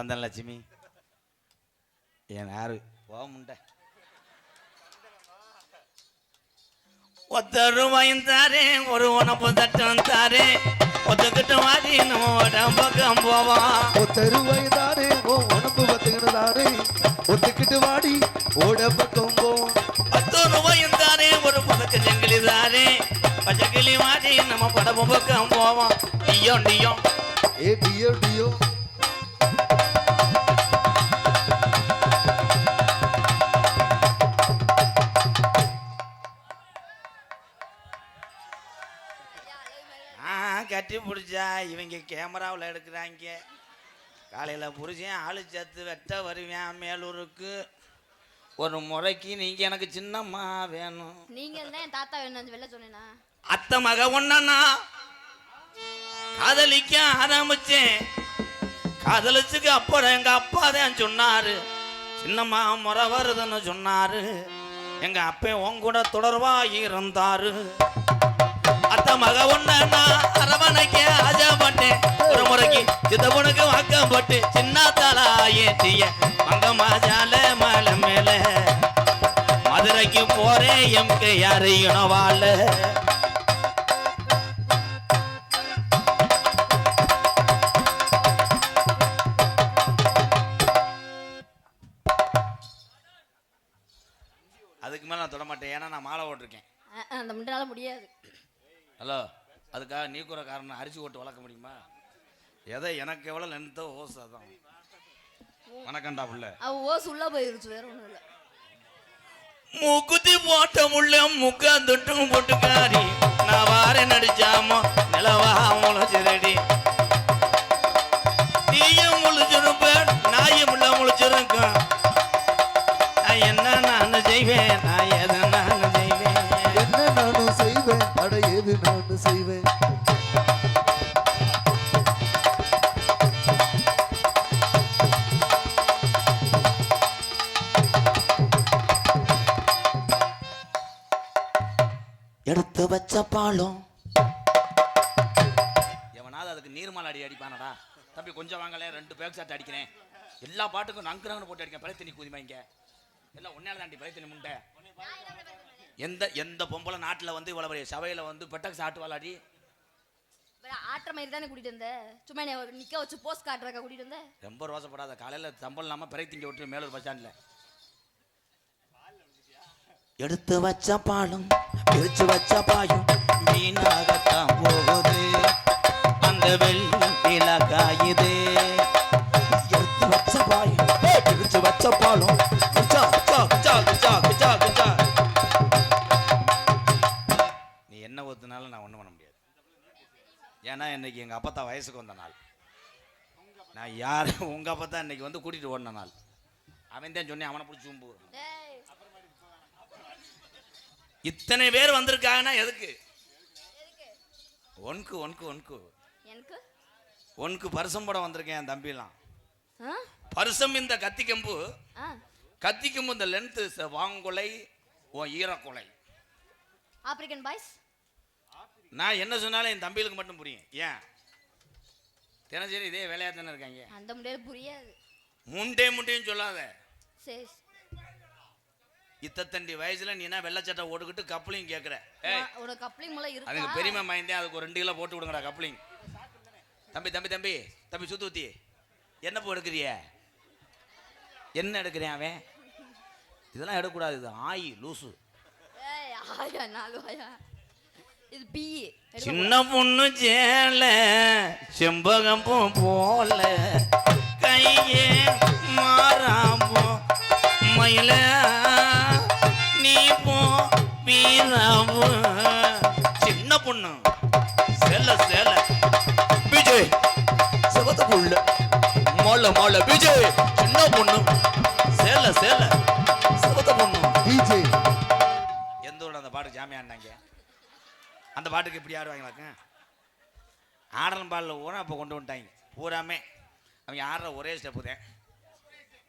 சந்தனலட்சுமி என் யாரு போக முண்ட ஒத்த ரூபாயும் தாரே ஒரு உணப்பு தட்டம் தாரே ஒத்துக்கிட்டு வாடி நம்ம பக்கம் போவான் ஒத்த ரூபாய் தாரே ஓ உணப்பு பத்துக்கிட்டு தாரே ஒத்துக்கிட்டு வாடி ஓட பக்கம் போவான் 10 ரூபாயும் தாரே ஒரு பதக்க ஜங்கிலி தாரே பச்சைக்கிளி வாடி நம்ம படப்பு பக்கம் போவான் டியோ டியோ ஏ டியோ டியோ கட்டி பிடிச்சா இவங்க கேமராவில் எடுக்கிறாங்க காலையில் புரிச்சேன் ஆளு சேர்த்து வெட்ட வருவேன் மேலூருக்கு ஒரு முறைக்கு நீங்கள் எனக்கு சின்னம்மா வேணும் நீங்கள் தான் என் தாத்தா வேணும் வெளில சொன்னேனா அத்தை மக ஒன்னா காதலிக்க ஆரம்பிச்சேன் காதலிச்சுக்கு அப்புறம் எங்கள் அப்பா தான் சொன்னார் சின்னம்மா முறை வருதுன்னு சொன்னார் எங்கள் அப்பா உன் கூட தொடர்பாக இருந்தார் அத்தை மக ஒன்னா அரவணைக்க ஆஜாப்பட்டேன் ஒரு முறைக்கு சித்தப்பனுக்கு வாக்கப்பட்டு சின்ன தலா ஏற்றிய மங்க மாஜால மலை மேல மதுரைக்கு போறேன் எம்க்கு யாரையும் வாழ அதுக்கு மேல நான் தொட மாட்டேன் ஏன்னா நான் மாலை ஓட்டிருக்கேன் அந்த முன்னால முடியாது ஹலோ அதுக்காக நீ கூற காரணம் அரிசி ஓட்டு வளர்க்க முடியுமா எதை எனக்கு எவ்வளோ லென்த்தோ ஓஸ் அதான் வணக்கம்டா புள்ள ஓஸ் உள்ள போயிருச்சு வேற ஒன்றும் இல்லை மூக்குத்தி போட்ட முள்ள முக்காந்துட்டும் போட்டுக்காரி நான் வார நடிச்சாமோ நிலவா முளைச்சிரடி தீயும் முழிச்சிருப்பேன் நாயும் உள்ள முழிச்சிருக்கேன் நான் என்ன நான் செய்வேன் நான் எதை நான் செய்வேன் என்ன நானும் செய்வேன் அட ஏது நானும் செய்வேன் எடுத்து வச்ச பாலும் எவனாவது அதுக்கு நீர்மாலை அடிப்பானடா தம்பி கொஞ்சம் வாங்கல 2 பேக் சாட்டு அடிக்கிறேன் எல்லா பாட்டுக்கும் நங்குறாங்கன்னு போட்டு அடிக்கிறேன் பழைய தண்ணி கூதிமாங்க எல்லாம் ஒன்னால தாண்டி பழைய தண்ணி முண்டை எந்த எந்த பொம்பளை நாட்டில் வந்து இவ்வளோ பெரிய சபையில் வந்து பெட்டக் சாட்டு வாழாடி ஆட்டுற மாதிரி தானே கூட்டிட்டு வந்த சும்மா நிக்க வச்சு போஸ்ட் காட்டுறக்க கூட்டிட்டு வந்த ரொம்ப ரோசப்படாத காலையில் சம்பளம் இல்லாமல் பிறை திங்க விட்டு மேலூர் பஸ் ஸ்டாண்டில் எடுத்து வச்ச பாலும் பிரிச்சு வச்ச பாயும் வீணாகத்தான் போகுது அந்த வெள்ளில காயுது எடுத்து வச்ச பாயும் பிரிச்சு வச்ச பாலும் நீ என்ன ஒத்துனாலும் நான் ஒன்றும் பண்ண முடியாது ஏன்னா இன்னைக்கு எங்கள் அப்பத்தா வயசுக்கு வந்த நாள் நான் யார் உங்கள் அப்பத்தா இன்னைக்கு வந்து கூட்டிகிட்டு ஓடின நாள் அவன் தான் சொன்னேன் அவனை பிடிச்சி கும்பு இத்தனை பேர் வந்திருக்காங்கன்னா எதுக்கு ஒன்க்கு ஒன்க்கு ஒன்க்கு எனக்கு ஒன்க்கு பரிசம் படம் வந்திருக்கேன் என் தம்பிலாம் பரிசம் இந்த கத்திக்கம்பு கத்திக்கம்பு இந்த லென்த்து வாங்கொலை உன் ஈரக்கொலை ஆப்பிரிக்கன் பாய்ஸ் நான் என்ன சொன்னாலும் என் தம்பிகளுக்கு மட்டும் புரியும் ஏன் தினசரி இதே வேலையா தானே இருக்காங்க அந்த முடியாது புரியாது முண்டையும் சொல்லாத சரி இத்தண்டி வயசுல நீ என்ன வெள்ளச்சட்டை ஓட்டுக்கிட்டு கப்ளிங் கேட்குற உனக்கு கப்ளிங் மூலம் இருக்கு அதுக்கு பெரியமா மைந்தே அதுக்கு ஒரு 2 கிலோ போட்டு விடுங்கடா கப்ளிங் தம்பி தம்பி தம்பி தம்பி சுத்தி என்ன போ எடுக்கிறிய என்ன எடுக்கிறேன் அவன் இதெல்லாம் எடுக்கக்கூடாது இது ஆயி லூசு ஆயா 4 ஆயா இது பி சின்ன பொண்ணு சேல செம்பகம் பூ போல கையே மாறாம்போ மயில நீ போ வீராம்போ சின்ன பொண்ணு சேல சேல விஜய் சிவத்த புள்ள மோல மோல விஜய் சின்ன பொண்ணு சேல சேல சிவத்த பொண்ணு விஜய் எந்த ஊர்ல அந்த பாட்டு ஜாமியாண்டாங்க அந்த பாட்டுக்கு இப்படி ஆடுவாங்களாக்க ஆடலும் பாடல ஊரா அப்போ கொண்டு வந்துட்டாங்க பூராமே அவங்க ஆடுற ஒரே ஸ்டெப்பு தான்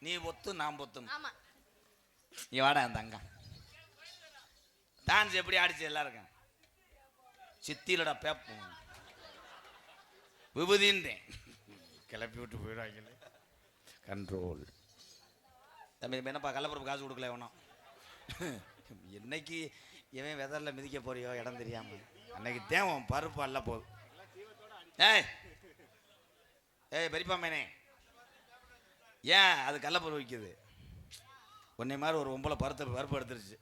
நீ பொத்து நான் பொத்தும் நீ வாடா அந்த அங்க டான்ஸ் எப்படி ஆடிச்சு எல்லாருக்கும் சித்திலோட பேப்போம் விபூதின்றேன் கிளப்பி விட்டு போயிடுவாங்களே கண்ட்ரோல். தம்பி என்னப்பா கள்ளப்பருப்பு காசு கொடுக்கல வேணும். என்னைக்கு இவன் வெதரில் மிதிக்க போறியோ இடம் தெரியாம அன்னைக்கு தேவன் பருப்பு அல்ல போகுது. ஏய் ஏய் பெரியப்பா மேனே, ஏன் அது கள்ளப்பருப்பு விற்கிது? உன்னை மாதிரி ஒரு ஒம்பளை பருப்பு எடுத்துருச்சு.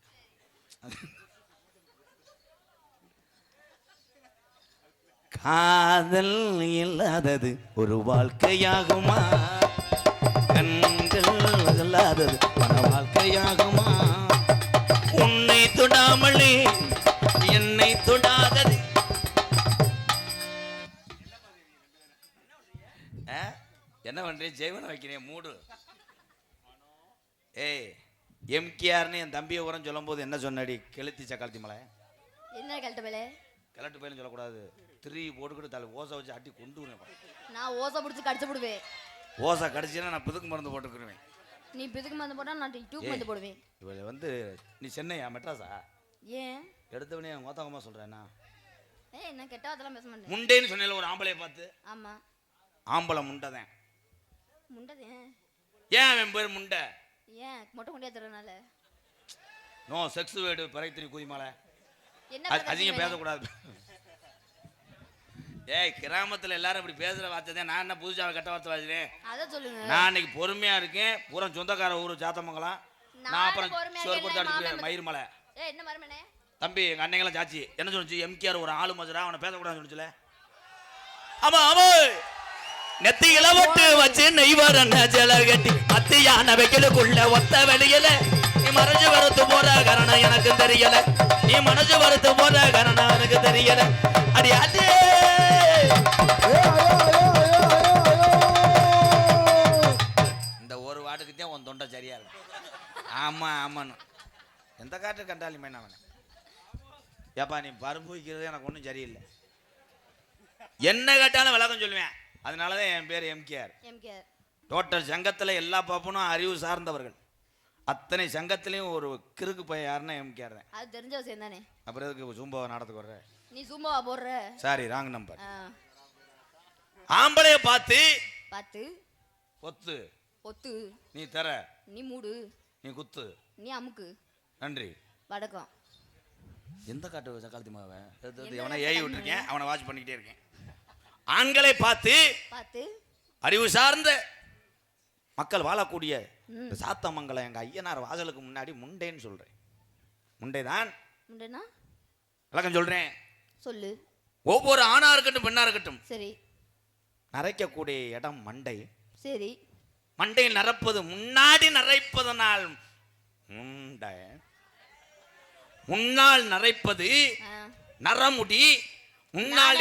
காதல் இல்லாதது ஒரு வாழ்க்கையாகுமா? கண்கள் இல்லாதது மன வாழ்க்கையாகுமா? உன்னை தொடாமலே என்னை தொடாதது. என்ன பண்றேன்? ஜெய்வனை வைக்கிறேன் மூடு. ஏய் எம்கேஆர்னு என் தம்பியை உரம் சொல்லும் போது என்ன சொன்னடி? கெளுத்தி சக்காலத்தி மலை என்ன கழட்ட வேலை? கிளட்டு பையன் சொல்லக்கூடாது. 3 போட்டுக்கிட்டு தலை ஓசை வச்சு அட்டி கொண்டு வருவேன். நான் ஓசை பிடிச்சி கடிச்சு போடுவேன். ஓசை கடிச்சுன்னா நான் பிதுக்கு மருந்து போட்டுக்கிருவேன். நீ பிதுக்கு மருந்து போட்டா நான் டியூப் மருந்து போடுவேன். இவள் வந்து நீ சென்னையா மெட்ராஸா? ஏன் எடுத்தவனே மொத்தமா சொல்றேன்னா என்ன கெட்ட அதெல்லாம் பேச மாட்டேன். முண்டேன்னு சொன்னேன் ஒரு ஆம்பளைய பார்த்து. ஆமா ஆம்பளை முண்டதான். முண்டது ஏன் அவன் பேர் முண்டை? ஏன் மொட்டை கொண்டியா தரனால? நோ செக்ஸ் வேர்டு பறைத்திரி குதிமாலை என்ன அதிகம் பேசக்கூடாது. ஏய் கிராமத்துல எல்லாரும் இப்படி பேசுற வார்த்தை. நான் என்ன புதுசா கட்ட வார்த்தை வாசினேன்? அத சொல்லுங்க. நான் இன்னைக்கு பொறுமையா இருக்கேன். பூரா சொந்தக்கார ஊரு சாத்தமங்கலம். நான் அப்புறம் சோறு கொடுத்து அடிச்சு மயிர் மலை. ஏய் என்ன மரமனே? தம்பி எங்க அண்ணங்களாம் சாச்சி என்ன சொல்லுச்சு? எம்கேஆர் ஒரு ஆளு மஜரா அவனை பேசக்கூடாதுன்னு சொல்லுச்சுல. ஆமா ஆமா நெத்தியில ஒட்டு வச்சு நெய்வரன ஜல கட்டி அத்தியான வைக்கலுக்குள்ள ஒத்த வெளியில நீ மறைஞ்சு வரத்து போற காரணம் எனக்கு தெரியல. நீ மனசு வரத்து போற காரணம் எனக்கு தெரியல. அடி அடி இந்த ஒரு வாட்டுக்குத்தான் உன் தொண்டை சரியா இருக்கு. ஆமா ஆமான்னு எந்த காட்டு கண்டாலி மேன் அவனை. ஏப்பா நீ பருப்பு வைக்கிறது எனக்கு ஒன்றும் சரியில்லை. என்ன கேட்டாலும் விளக்கம் சொல்லுவேன். அதனாலதான் என் பேர் எம்கேஆர். டோட்டல் சங்கத்தில் எல்லா பாப்பனும் அறிவு சார்ந்தவர்கள். அத்தனை சங்கத்திலையும் ஒரு கிறுக்கு பையன் யாருன்னா எம்கேஆர் தான். அது தெரிஞ்ச விஷயம் தானே. அப்புறம் எதுக்கு சூம்பாவை நாடத்துக்கு வர்ற? நீ சூம்பாவா போடுற? Sorry wrong number. ஆம்பளைய பார்த்து பார்த்து ஒத்து ஒத்து நீ தர நீ மூடு நீ குத்து நீ அமுக்கு. நன்றி வணக்கம். எந்த காட்டு காலத்தி மாவை எவனை ஏறி விட்டுருக்கேன். அவனை வாட்ச் பண்ணிக்கிட்டே இருக்கேன். ஆண்களை பார்த்து பார்த்து அறிவு சார்ந்த மக்கள் வாழக்கூடிய சாத்தமங்கலம் எங்க ஐயனார் வாசலுக்கு முன்னாடி முண்டைன்னு சொல்றேன். முண்டைதான் முண்டைனா விளக்கம் சொல்றேன். சொல்லு. ஒவ்வொரு ஆணா இருக்கட்டும் பெண்ணா இருக்கட்டும் சரி நரைக்கக்கூடிய இடம் மண்டை. சரி மண்டை நரைப்பது முன்னாடி நரைப்பதனால் முண்டை. முன்னால் நரைப்பது நரமுடி. முன்னால்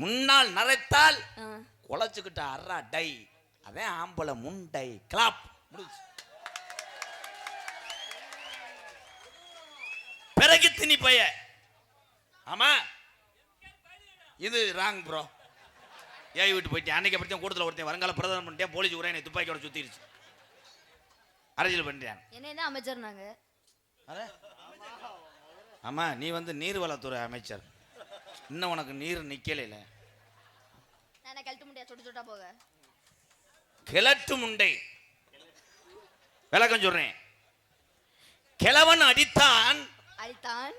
முன்னால் நரைத்தால் குலைச்சுக்கிட்ட அறா டை. அதான் ஆம்பளை முண்டை. கிளாப் பிறகு திணி பைய. ஆமா இது ராங் ப்ரோ. ஏய் விட்டு போயிட்டேன். அன்னைக்கு அப்படித்தான் கூட்டத்தில் ஒருத்தன் வருங்கால பிரதமர் பண்ணிட்டேன். போலீஸ் உரை துப்பாக்கியோட சுத்திருச்சு. அரசியல் பண்ணிட்டேன். என்ன அமைச்சர் நாங்க? ஆமா நீ வந்து நீர்வளத்துறை அமைச்சர். இன்னும் உனக்கு நீர் நிக்கல. நான் கழட்டு முண்டையா சொட்டு சொட்டா போக. கிழட்டு முண்டை விளக்கம் சொல்றேன். கிழவன் அடித்தான் அடித்தான்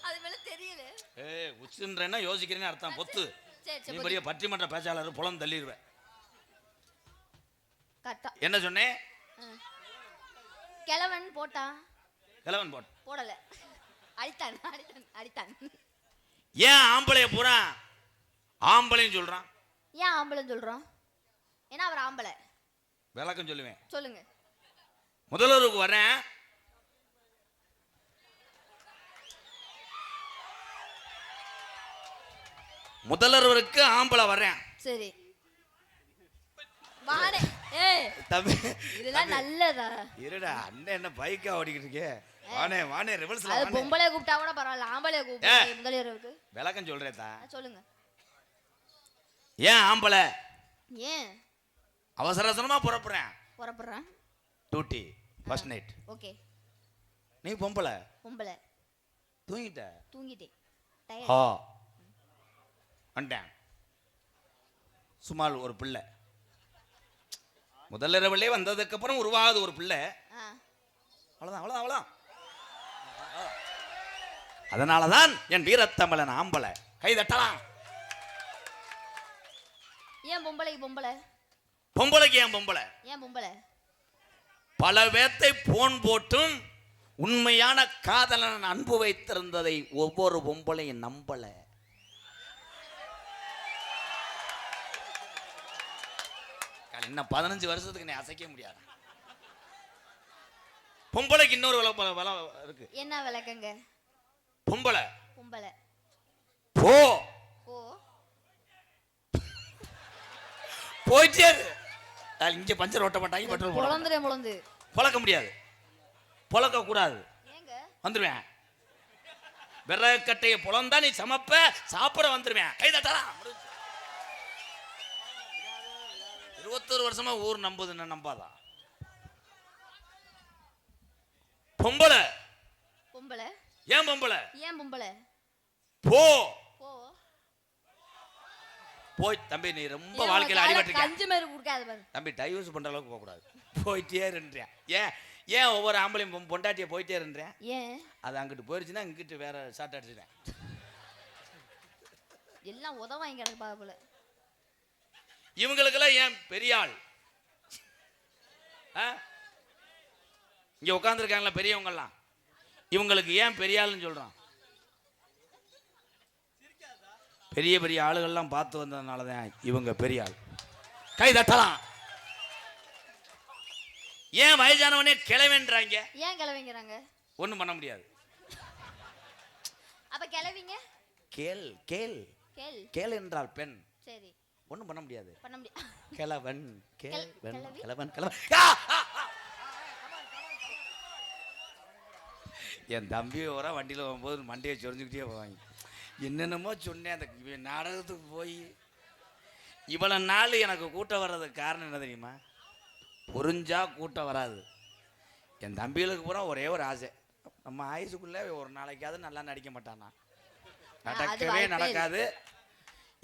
அது மேல தெரியல. ஏய் உச்சுன்றேன்னா யோசிக்கிறேன்னு அர்த்தம். பொத்து நீ பெரிய பட்டிமன்ற பேச்சாளர் புலம் தள்ளிடுவேன். என்ன சொன்னேன்? கிழவன் போட்டான். கிழவன் போடல அடித்தான் அடித்தான் அடித்தான். ஏன் ஆம்பளைய பூரா ஆம்பளைன்னு சொல்றான்? ஏன் ஆம்பளைன்னு சொல்றான்? ஏன்னா அவர் ஆம்பளை. விளக்கம் சொல்லுவேன். சொல்லுங்க. முதல்வருக்கு வரேன். முதல்வருக்கு ஆம்பளை வர்றேன். சரி வாடே. ஏய் தம்பி இதெல்லாம் நல்லதா? இருடா அண்ணன் என்ன பைக்கா ஓடிக்கிட்டு இருக்கே. வானே வானே ரிவர்ஸ்ல. அது பொம்பளை கூப்பிட்டா கூட பரவாயில்ல. ஆம்பளை கூப்பிட்டா முதல்வருக்கு விளக்கம் சொல்றேதா? சொல்லுங்க. ஏன் ஆம்பளை? ஏன் அவசர அவசரமா புறப்படுறேன். Duty first night. ஓகே. நீ பொம்பளை தூங்கிட்டேன். வந்துட்டேன். சுமால் ஒரு பிள்ளை முதலிரவிலே வந்ததுக்கு அப்புறம் உருவாகுது ஒரு பிள்ளை. ஆ. அவ்வளவுதான் அவ்வளவுதான் அவ்வளவுதான். அதனாலதான் என் வீரத்தமிழன் ஆம்பளை. கை தட்டலாம். ஏன் பொம்பளைக்கு பொம்பளை? பொம்பளைக்கு ஏன் பொம்பளை? ஏன் பொம்பளை? பல பேத்தை போன் போட்டும் உண்மையான காதலன் அன்பு வைத்திருந்ததை ஒவ்வொரு பொம்பளையும் நம்பல. இன்னும் 15 வருஷத்துக்கு நீ அசைக்க முடியாது. பொம்பளைக்கு இன்னொரு வளம் இருக்கு. என்ன விளக்கங்க? பொம்பளை பொம்பளை போ ஓ போயிட்டே இரு. இங்க பஞ்சர் ஓட்ட மாட்டாங்க, பெட்ரோல் போட பொழந்து பொழக்க முடியாது, பொழக்க கூடாது. ஏங்க வந்துருவேன். விறகட்டையை பொழந்தா நீ சமப்ப சாப்பிட வந்துருவேன். கை தட்டலாம். 21 வருஷமா ஊர் நம்புது, நம்பாதான். பொம்பளை பொம்பளை ஏன் பொம்பளை? ஏன் பொம்பளை? போ போ போய் தம்பி, நீ ரொம்ப வாழ்க்கையில அடிபட்டிருக்க. கஞ்சு மாதிரி குடுக்காத பாரு தம்பி, டைவர்ஸ் பண்ற அளவுக்கு போக கூடாது. போயிட்டே இருன்றேன். ஏன் ஏன் ஒவ்வொரு ஆம்பளையும் பொண்டாட்டிய போயிட்டே இருன்றேன்? ஏன் அது அங்கிட்டு போயிருச்சுன்னா இங்கிட்டு வேற ஷார்ட் அடிச்சிட்டேன். எல்லாம் உதவாங்க கிடக்கு பாரு போல. இவங்களுக்கெல்லாம் ஏன் பெரிய ஆள்? இங்க உட்காந்துருக்காங்களா பெரியவங்க எல்லாம், இவங்களுக்கு ஏன் பெரிய ஆளுன்னு சொல்றான்? பெரிய பெரிய ஆளுகள்லாம் பார்த்து வந்ததுனால தான் இவங்க பெரிய ஆள். கை தட்டலாம். ஏன் வயசானவனே கிளவின்றாங்க? ஏன் கிளவிங்கிறாங்க? ஒண்ணும் பண்ண முடியாது. அப்ப கிளவிங்க கேள் கேள் கேள் கேள் என்றால் பெண். சரி, ஒண்ணும் பண்ண முடியாது. பண்ண முடியாது. கிழவன் கேள்வன் கிழவன் கிழவன். என் தம்பி வர வண்டியில் போகும்போது மண்டையை சொரிஞ்சுக்கிட்டே போவாங்க. என்னென்னமோ சொன்னேன். அந்த நாடகத்துக்கு போய் இவ்வளோ நாள் எனக்கு கூட்டம் வர்றதுக்கு காரணம் என்ன தெரியுமா? புரிஞ்சா கூட்டம் வராது. என் தம்பிகளுக்கு பூரா ஒரே ஒரு ஆசை, நம்ம ஆயுசுக்குள்ளே ஒரு நாளைக்காவது நல்லா நடிக்க மாட்டானா? நடக்கவே நடக்காது.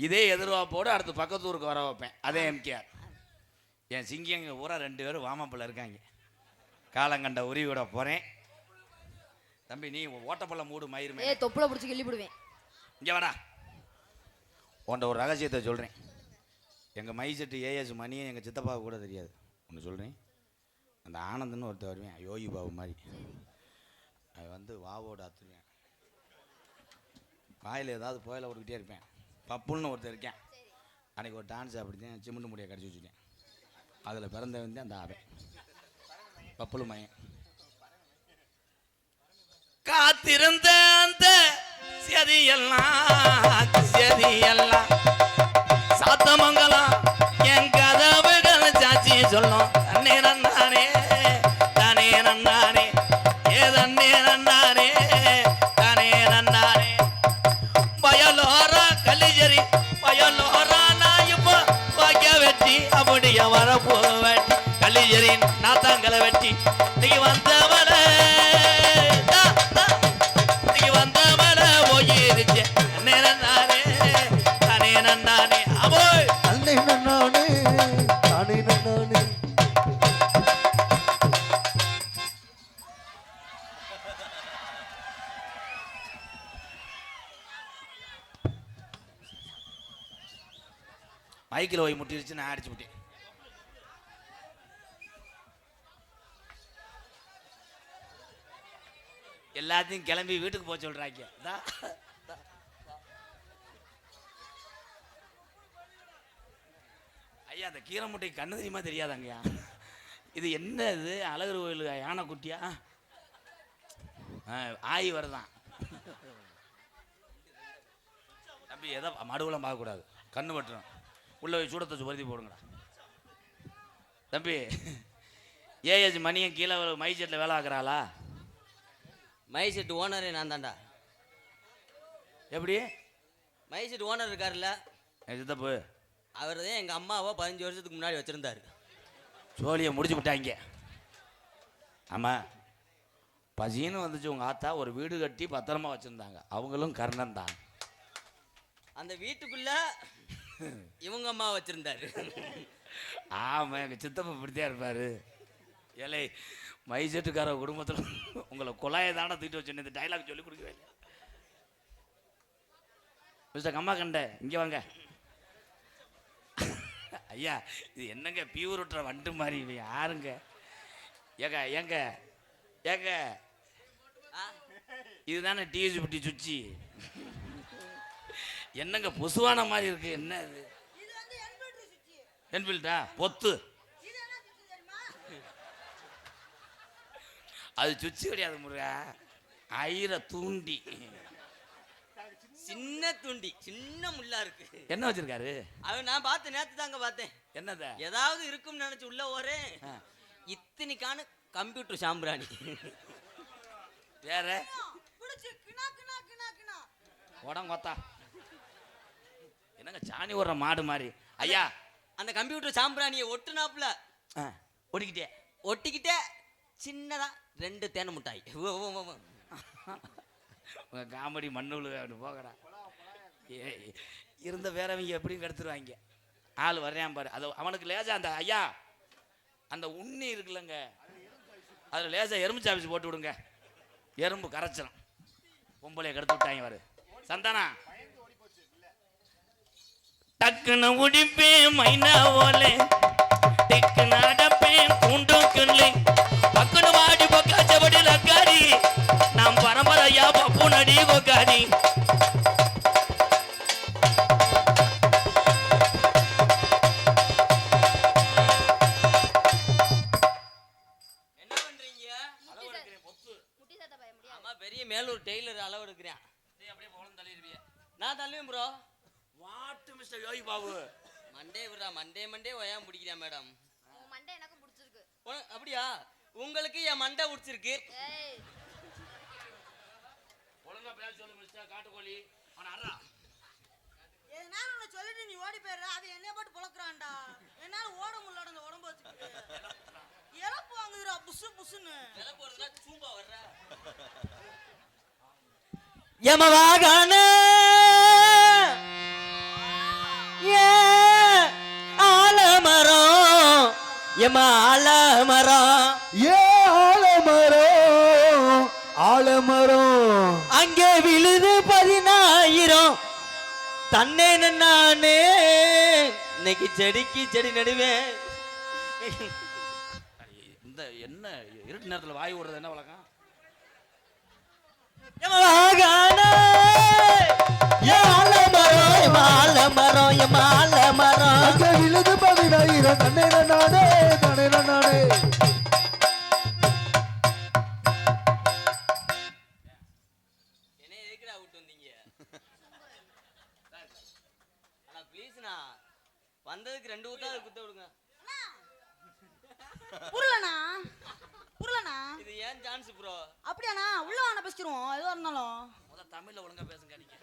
இதே எதிர்பார்ப்போடு அடுத்து பக்கத்து ஊருக்கு வர வைப்பேன். அதே எம்கேஆர். என் சிங்கிங்க பூரா 2 பேரும் வாமப்பில் இருக்காங்க. காலங்கண்ட உருவி விட போகிறேன். தம்பி, நீ ஓட்டப்பள்ள மூடு மயிருமே. தொப்புல பிடிச்சி கிள்ளி போடுவேன். இங்கே வாடா, உன்ட ஒரு ரகசியத்தை சொல்கிறேன். எங்கள் மைசெட்டு ஏஎஸ் மணியை எங்கள் சித்தப்பாவுக்கு கூட தெரியாது. ஒன்று சொல்கிறேன். அந்த ஆனந்தன்னு ஒருத்தர் வருவேன், யோகி பாபு மாதிரி. அது வந்து வாவோட அத்துவேன். வாயில் ஏதாவது புயலை விட்டுக்கிட்டே இருப்பேன். பப்புல்னு ஒருத்தர் இருக்கேன். அன்றைக்கி ஒரு டான்ஸ் அப்படித்தான் சிமெண்ட் முடியை கடிச்சு வச்சுட்டேன். அதில் பிறந்த வந்து அந்த ஆவே பப்புலு மையன். காத்திருந்த அந்த செதியெல்லாம் சாத்தமங்கலம் என் கதவுகள் சாட்சி சொல்லும். தன்னே நன்னானே தானே நன்னானே ஏதன்னே நன்னானே தானே நன்னானே. வயலோரா கலிஜரி வயலோரா நான் இப்போ வாக்கிய வெட்டி அப்படிய வரப்போ வெட்டி கலிஜரி நாத்தாங்கலை வெட்டி நீ வந்தவள மைக்கில் போய் முட்டிருச்சு. நான் அடிச்சு விட்டேன். எல்லாத்தையும் கிளம்பி வீட்டுக்கு போக சொல்றாங்க. ஐயா, அந்த கீரை முட்டை கண்ணு தெரியுமா தெரியாதாங்கய்யா? இது என்ன? இது அழகர் கோயில் யானை குட்டியா? ஆய் வருதான். தம்பி, எதை மடுவெல்லாம் பார்க்கக்கூடாது, கண்ணு பட்டுரும். உள்ள போய் சூடத்தை பொருத்தி போடுங்கடா. தம்பி, ஏஎஸ் மணியும் கீழே மை செட்டில் வேலை ஆக்குறாளா? மை செட் ஓனரே நான் தான்டா. எப்படி? மை செட் ஓனர் இருக்காருல்ல, சித்தப்பு, அவர் தான் எங்கள் அம்மாவை 15 வருஷத்துக்கு முன்னாடி வச்சுருந்தாரு. சோழியை முடிச்சு விட்டாங்க. ஆமாம், பசின்னு வந்துச்சு. உங்கள் ஆத்தா ஒரு வீடு கட்டி பத்திரமா வச்சுருந்தாங்க. அவங்களும் கர்ணன் தான். அந்த வீட்டுக்குள்ள இவங்க அம்மா வச்சுருந்தாரு. ஆமாம் எங்கள் சித்தப்பா இப்படித்தான் இருப்பார். ஏலே மைசெட்டுக்கார குடும்பத்தில் உங்களை குழாயை தானே தூக்கிட்டு வச்சு இந்த டைலாக் சொல்லி கொடுக்கவே இல்லை. மிஸ்டர் கம்மா கண்ட இங்கே வாங்க. ஐயா இது என்னங்க பியூர் விட்டுற வண்டு மாதிரி இவன் யாருங்க? ஏங்க ஏங்க ஏங்க இதுதானே டிஎஸ்பிடி சுச்சி. என்னங்க பொசுவான மாதிரி இருக்கு. என்ன இது? என்ஃபீல்டா பொத்து. அது சுச்சி கிடையாது முருகா, ஐர தூண்டி, சின்ன தூண்டி, சின்ன முள்ளா இருக்கு. என்ன வச்சிருக்காரு? அவன் நான் பார்த்தேன், நேத்து தாங்க பார்த்தேன். என்னத ஏதாவது இருக்கும்னு நினைச்சு உள்ள ஒரே இத்தனைக்கான கம்ப்யூட்டர் சாம்பிராணி. வேற உடங்கொத்தா என்னங்க சாணி ஓடுற மாடு மாதிரி. ஐயா அந்த கம்ப்யூட்டர் சாம்பிராணியை ஒட்டுனாப்புல ஓடிக்கிட்டே ஒட்டிக்கிட்டே சின்னதா 2 தேனை முட்டாய். உங்க காமெடி மண்ணுல போகடா. இருந்த வேறவங்க எப்படியும் கெடுத்துருவாங்க. ஆள் வர்றேன் பாரு. அது அவனுக்கு லேசா அந்த ஐயா அந்த உண்ணி இருக்குல்லங்க, அதில் லேசா எறும்பு சாப்பிச்சு போட்டு விடுங்க. எறும்பு கரைச்சிடும். பொம்பளைய கெடுத்து விட்டாங்க பாரு. சந்தானா டக்குன்னு உடிப்பேன் மைனா ஓலே, டக்குன்னு அடப்பேன் கூண்டுக்குள்ளே, பக்குன்னு வாடி பொக்காச்சபடி லக்காரி, நாம் பரம்பரையா பப்பு நடி கொக்காரி. என்ன பண்றீங்க? ஆமா பெரிய மேலூர் டெய்லர் அளவு எடுக்கிறேன். அப்படியே போகணும் தள்ளிடுவிய. நான் தள்ளுவேன் ப்ரோ. வாட்டு மிஸ்டர் யோகி பாபு மண்டே விடுறா, மண்டே ஒயாம பிடிக்கிறேன் மேடம். உன் மண்டை எனக்கு பிடிச்சிருக்கு. அப்படியா? உங்களுக்கு என் மண்டை பிடிச்சிருக்கு. ஏய் ஒழுங்கா பேச சொல்லு மிஸ்டர் காட்டுக்கோழி. அவன அறா எதனால உன்னை சொல்லிட்டு நீ ஓடி போயிடுற. அது என்னைய போட்டு புழக்கிறான்டா. என்னால ஓட முடியல அந்த உடம்பு வச்சுக்கிட்டு. இழப்பு வாங்குதுடா புசு புசுன்னு. விலை போடுறதுனா சூப்பா வர்ற. யமவாகன ஆலமரம், யம ஆலமரம், ஏ ஆலமரம் ஆலமரம் அங்கே விழுது 10,000 தன்னே நானே இன்னைக்கு செடிக்கு செடி நடுவேன். இந்த என்ன இருட்டு நேரத்தில் வாய் விடுறது என்ன வழக்கம்? அங்கே விழுது 10,000 தன்னை நானே தன்னை நானே. என்ன எதுக்குடா விட்டு வந்தீங்க? ஆனா ப்ளீஸ்ண்ணா, வந்ததுக்கு 2 ஊத்தாவது குத்த விடுங்க. புரியலண்ணா புரியலண்ணா. இது ஏன் சான்ஸ் ப்ரோ? அப்படியாண்ணா உள்ள வாங்க பேசிடுவோம் எதுவா இருந்தாலும். முதல்ல தமிழ்ல ஒழுங்கா பேசுங்க. நீங்க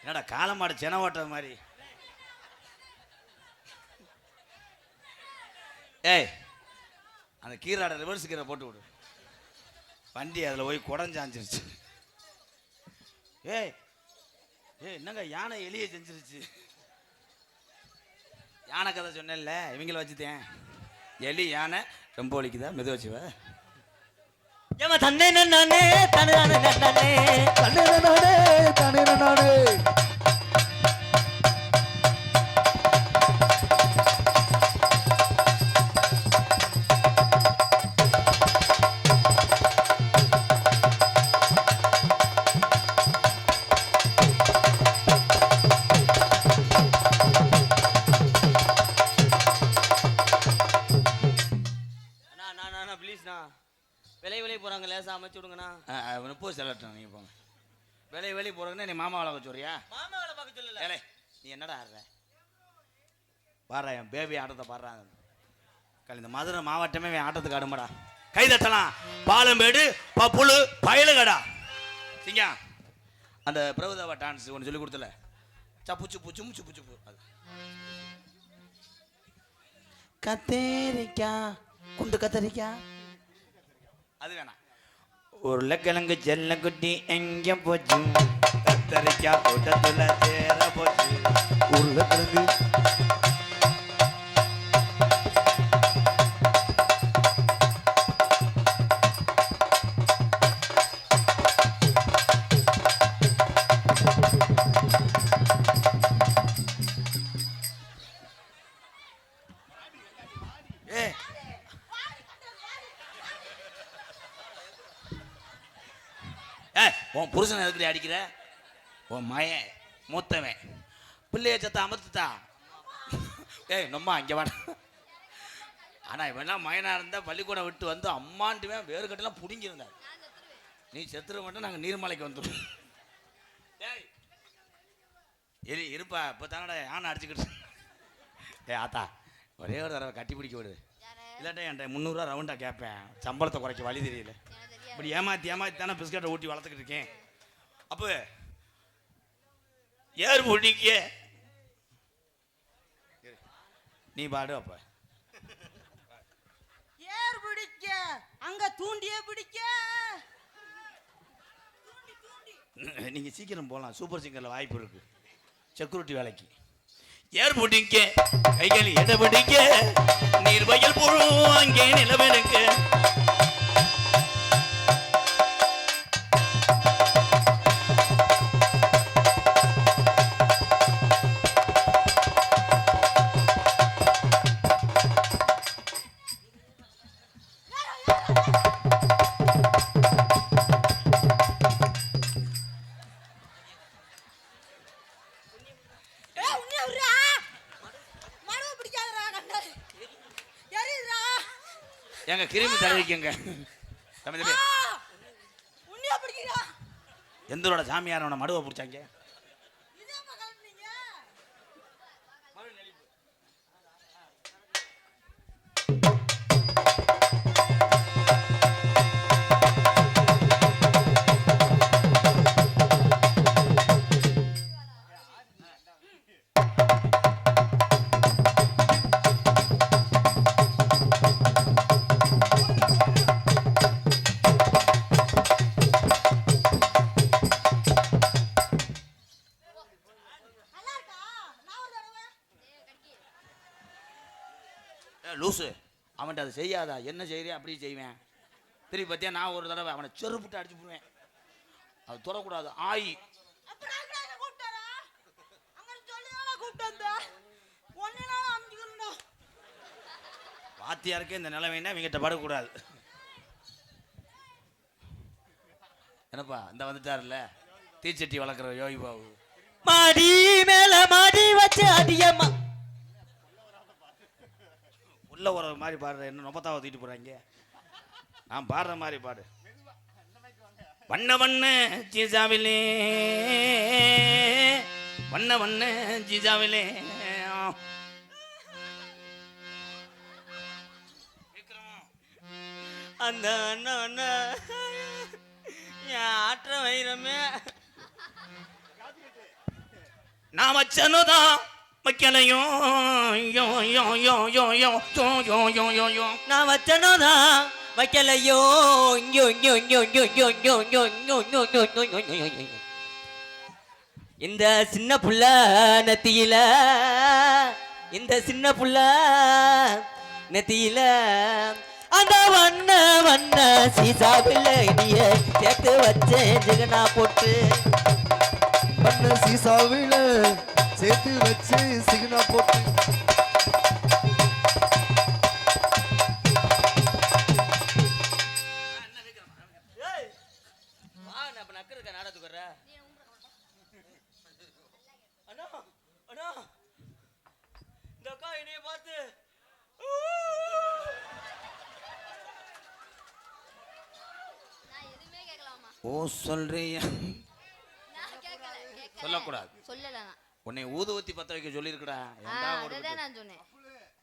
என்னடா காலமாடு சென ஓட்டுற மாதிரி? ஏய் அந்த கீராட ரிவர்ஸ் கீரை போட்டு விடு. வண்டி அதில் போய் குடஞ்சாஞ்சிருச்சு. ஏய் ஏய் என்னங்க யானை எலியை செஞ்சிருச்சு. யானை கதை சொன்னேன்ல, இவங்கள வச்சுத்தேன். எலி யானை ரொம்ப ஒலிக்குதா மெது வச்சுவ. தன்னே நானே தன்னே நானே தன்னை நானே தன்னை நானே. ப்ளீஸ்ண்ணா, வெளியே போறாங்க, லேசா அமைச்சு விடுங்கண்ணா. 30 செலக்டர் நீங்கள் போங்க. வெளியே போகிறதுன்னா நீ மாமா வளர்க்க சொல்றியா? மாமா வேலை பார்க்க சொல்லல. ஏலே நீ என்னடா ஆடுற? பாடுறா என் பேபி ஆட்டத்தை பாடுறாங்க. இந்த மதுரை மாவட்டமே என் ஆட்டத்துக்கு ஆடுமாடா. கை தட்டலாம். பாலம்பேடு பப்புளு பயலுகடா சிங்கா. அந்த பிரபுதாவா டான்ஸ் ஒன்று சொல்லி கொடுத்தல, சப்பு சுப்பு சும் சுப்பு சுப்பு. அது கத்தேரிக்கா குண்டு கத்தரிக்கா அது வேணாம். உருளைக்கிழங்கு செல்ல குட்டி எங்க போச்சு, கத்தரிக்கா கூட்டத்துல சேர போச்சு. உருளைக்கிழங்கு உன் புருஷனை எதுக்கு அடிக்கிற? உன் மயன் மூத்தவன் பிள்ளைய சத்த அமர்த்துட்டா. நம்ம அங்கே வேணா. ஆனால் இவெல்லாம் மயனா இருந்தால் பள்ளிக்கூடம் விட்டு வந்து அம்மாண்டுவேன் வேறு கட்டெல்லாம் பிடிங்கிருந்தார். நீ செத்துற மட்டும் நாங்கள் நீர்மலைக்கு வந்துடுவோம். இருப்பா இப்போ தானடா யானை அடிச்சுக்கிட்டு. ஆத்தா ஒரே ஒரு தடவை கட்டி பிடிக்க விடு, இல்லாட்டா என்கிட்ட 300 ரூபா ரவுண்டாக கேட்பேன். சம்பளத்தை குறைக்க வழி தெரியல. இப்படி ஏமாற்றி தானே பிஸ்கட்டை ஊட்டி வளர்த்துக்கிட்டு இருக்கேன். அப்போ ஏர் பிடிக்க நீ பாடு. அப்ப ஏர் பிடிக்க அங்க தூண்டியே பிடிக்க. நீங்க சீக்கிரம் போகலாம், சூப்பர் சிங்கர்ல வாய்ப்பு இருக்கு செக்யூரிட்டி வேலைக்கு. ஏர் பிடிக்க கைகள் எடை பிடிக்க நீர் வயல் புழு அங்கே நிலவெடுக்க. எங்க கிருமி தடவிக்கங்க. எந்தோட சாமியார் அவனை மடுவை பிடிச்சாங்க. லூசு அவன்கிட்ட அதை செய்யாதா. என்ன செய்கிறேன் அப்படி செய்வேன். திருப்பி பார்த்தியா நான் ஒரு தடவை அவனை செருப்புட்டு அடிச்சு போடுவேன். அது தொடக்கூடாது. ஆயி வாத்தியாருக்கே இந்த நிலைமைன்னா இவங்கிட்ட படக்கூடாது. என்னப்பா இந்த வந்துட்டார்ல தீச்சட்டி வளர்க்குற யோகி பாபு. மாடி மேல மாடி வச்சு அடியம்மா உள்ள ஒரு மாதிரி பாடுற என்ன நொப்பத்தாவை தூக்கிட்டு போறாங்க. நான் பாடுற மாதிரி பாடு. வண்ண வண்ண ஜீஜாவிலே வண்ண வண்ண ஜீஜாவிலே அந்த அண்ணா என் ஆற்ற வைரமே நான் வச்சனுதான் வைக்கலையும் நான் வச்சனோதான் வைக்கலையோ. இந்த சின்ன புள்ள நெத்தியில இந்த சின்ன புள்ள நெத்தியில அந்த வண்ண வண்ண சீசாவில் இனிய சேர்த்து வச்சேன் ஜிகனா போட்டு. பண்ண சீசாவில சேர்த்து வச்சு சிக்னா போட்டு. ஓ சொல்றியா? சொல்லக்கூடாது. சொல்லல. உன்னை ஊதுவத்தி பத்த வைக்க சொல்லியிருக்கடா. அதான் நான் சொன்னேன்.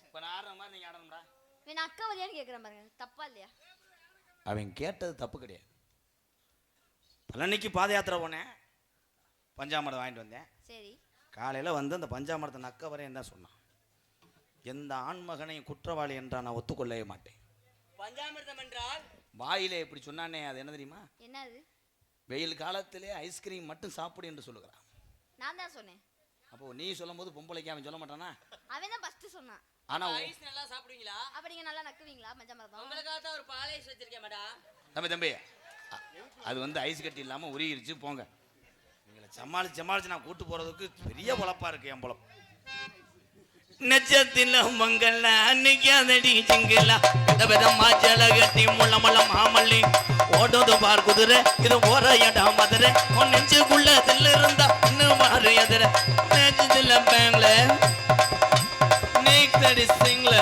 இப்போ நான் ஆடுற மாதிரி நீங்க ஆடணும்டா. நான் அக்கா வரியான்னு கேட்குறேன் பாருங்க, தப்பா இல்லையா? அவன் கேட்டது தப்பு கிடையாது. பழனிக்கு பாத யாத்திரை போனேன், பஞ்சாமிரதம் வாங்கிட்டு வந்தேன். சரி. காலையில் வந்து அந்த பஞ்சாமிரத்தை நக்க வரையும் தான் சொன்னான். எந்த ஆண்மகனையும் குற்றவாளி என்றால் நான் ஒத்துக்கொள்ளவே மாட்டேன். பஞ்சாமிர்தம் என்றால் வாயிலே இப்படி சொன்னானே, அது என்ன தெரியுமா? என்னது? வெயில் காலத்திலே ஐஸ்கிரீம் மட்டும் சாப்பிடு என்று சொல்லுகிறான். நான் தான் சொன்னேன். அப்போ நீ சொல்லும் போது பொம்பளைக்கு அவன் சொல்ல மாட்டானா? அவன் தான் ஃபர்ஸ்ட் சொன்னான். ஆனா ஐஸ் நல்லா சாப்பிடுவீங்களா? அப்ப நீங்க நல்லா நக்குவீங்களா பஞ்சாமிரதம்? உங்களுக்காக தான் ஒரு பால் ஐஸ் வச்சிருக்கேன் மேடம். தம்பி அது வந்து ஐஸ் கட்டி இல்லாமல் உருகிருச்சு. போங்க, நீங்களை சமாளிச்சு நான் கூட்டு போறதுக்கு பெரிய பொழப்பா இருக்கு என் பொழப்பு. நெச்சத்தில் மங்கல்ல நிக்காதடி சிங்கலா விதவிதமா ஜல கட்டி முள்ள முள்ள மாமல்லி ஓடுது பார் குதிரை இது ஓர இடம் மதுரை உன் நெஞ்சுக்குள்ள தில்ல இருந்தா இன்னும் மாறு எதிர நெச்சத்தில் பேங்க்ல நீக் தடி சிங்ல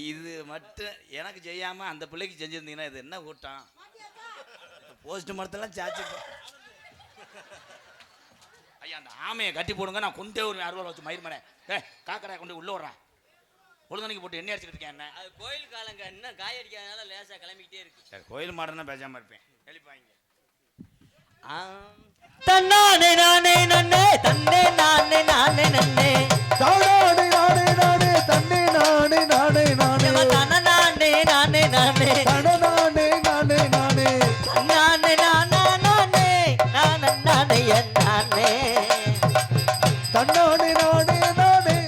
இது மட்டும் எனக்கு செய்யாம அந்த பிள்ளைக்கு செஞ்சிருந்தீங்கன்னா இது என்ன கூட்டம்? போஸ்ட் மரத்தெல்லாம் சாச்சு. ஐயா அந்த ஆமையை கட்டி போடுங்க, நான் கொண்டே ஒரு அறுவலை வச்சு மயிர் மனை காக்கடை கொண்டு உள்ள விட்றேன். பொழுதனைக்கு போட்டு எண்ணெய் அடிச்சுட்டு இருக்கேன். என்ன அது கோயில் காலங்க, இன்னும் காய் அடிக்காதனால லேசா கிளம்பிக்கிட்டே இருக்கு. சரி, கோயில் மாடுன்னா பேசாம இருப்பேன். எழுப்பாங்க. தன்னானே நானே நன்னே தன்னே நானே நானே நன்னே தானானே நானே நானே தன்னே நானே நானே நானே தன நானே நானே நானே தனநானே நானே நானே நானே நானா நானே நானே நானே நானே தன்னானே நானே நானே.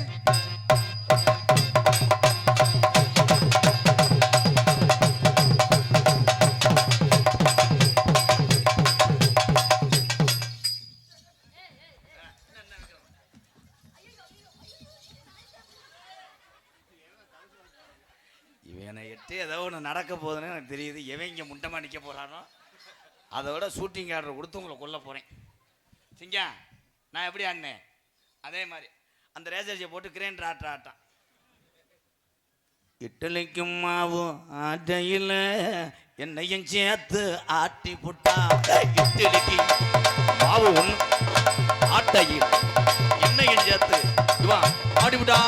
இவனை எட்டு ஏதோ ஒன்று நடக்க போகுதுன்னு எனக்கு தெரியுது. எவன் இங்கே முண்டமாக நிற்க போகிறானோ அதோட ஷூட்டிங் ஆர்டர் கொடுத்து உங்களை கொல்ல போகிறேன். சிங்கா நான் எப்படி ஆடினேன் அதே மாதிரி அந்த ரேசர்ஜை போட்டு கிரைண்டர் ஆட்டான். இட்லிக்கும் மாவு ஆட்டையில் என்னையும் சேர்த்து ஆட்டி புட்டா. இட்லிக்கு மாவு ஒன்று ஆட்டையில் என்னையும் சேர்த்து இவன் ஆட்டி புட்டா.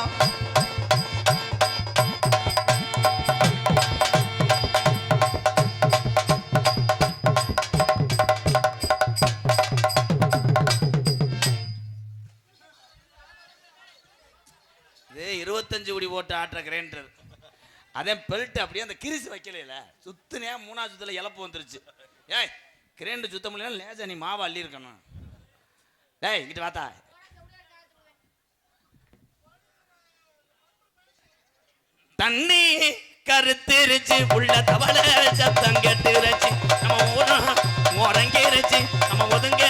இது 25 குடி போட்டு ஆட்டுற கிரைண்டர். அதே பெல்ட் அப்படியே அந்த கிரிசு வைக்கல சுத்துனே 3ஆவது சுத்துல இழப்பு வந்துருச்சு. ஏய் கிரைண்டர் சுத்த முடியல லேசா நீ மாவு அள்ளி இருக்கணும். டேய் இங்கிட்டு வாத்தா. தண்ணி கருத்திருச்சு உள்ள தவளை சத்தம் கெட்டுருச்சு. நம்ம ஊரம் உறங்கிருச்சு, நம்ம ஒதுங்க